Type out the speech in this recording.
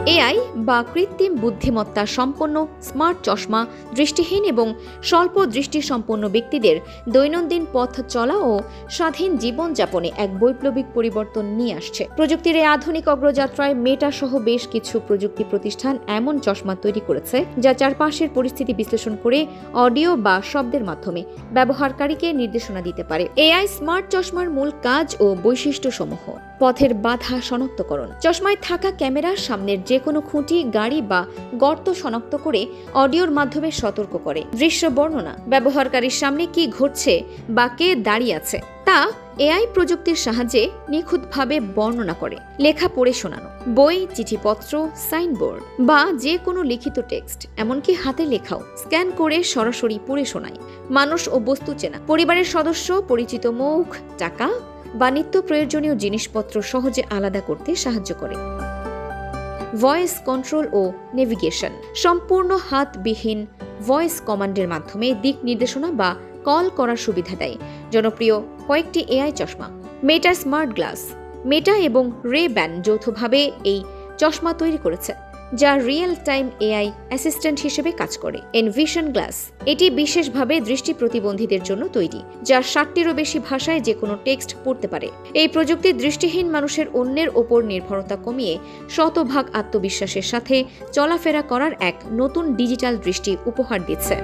AI বা কৃত্রিম বুদ্ধিমত্তা সম্পন্ন স্মার্ট চশমা দৃষ্টিহীন এবং স্বল্প দৃষ্টিসম্পন্ন ব্যক্তিদের দৈনন্দিন পথ চলা ও স্বাধীন জীবনযাপনে এক বৈপ্লবিক পরিবর্তন নিয়ে আসছে। প্রযুক্তির এই আধুনিক অগ্রযাত্রায় মেটা সহ বেশ কিছু প্রযুক্তি প্রতিষ্ঠান এমন চশমা তৈরি করেছে যা চারপাশের পরিস্থিতি বিশ্লেষণ করে অডিও বা শব্দের মাধ্যমে ব্যবহারকারীকে নির্দেশনা দিতে পারে। এআই স্মার্ট চশমার মূল কাজ ও বৈশিষ্ট্যসমূহ: পথের বাধা শনাক্তকরণ। চশমায় থাকা ক্যামেরা সামনের যে কোনো খুঁটি, গাড়ি বা গর্ত শনাক্ত করে অডিওর মাধ্যমে সতর্ক করে। দৃশ্য বর্ণনা। ব্যবহারকারীর সামনে কি ঘটছে বা কে দাঁড়িয়ে আছে তা এআই প্রযুক্তির সাহায্যে নিখুঁতভাবে বর্ণনা করে। লেখা পড়ে শোনানো। বই, চিঠিপত্র, সাইনবোর্ড বা যে কোনো লিখিত টেক্সট, এমনকি হাতে লেখাও স্ক্যান করে সরাসরি পড়ে শোনায়। মানুষ ও বস্তু চেনা। পরিবারের সদস্য, পরিচিত মুখ, টাকা বা নিত্য প্রয়োজনীয় জিনিসপত্র সহজে আলাদা করতে সাহায্য করে। ভয়েস কন্ট্রোল ও নেভিগেশন। সম্পূর্ণ হাতবিহীন ভয়েস কমান্ডের মাধ্যমে দিক নির্দেশনা বা কল করার সুবিধা দেয়। জনপ্রিয় কয়েকটি এআই চশমা। মেটা স্মার্ট গ্লাস। মেটা এবং রে-ব্যান যৌথভাবে এই চশমা তৈরি করেছে, যা রিয়েল টাইম এআই অ্যাসিস্ট্যান্ট হিসেবে কাজ করে। Envision glass. এটি বিশেষভাবে দৃষ্টি প্রতিবন্ধীদের জন্য তৈরি, যা 60টিরও বেশি ভাষায় যে কোনো টেক্সট পড়তে পারে। এই প্রযুক্তি দৃষ্টিহীন মানুষের অন্যের ওপর নির্ভরতা কমিয়ে শতভাগ আত্মবিশ্বাসের সাথে চলাফেরা করার এক নতুন ডিজিটাল দৃষ্টি উপহার দিচ্ছে।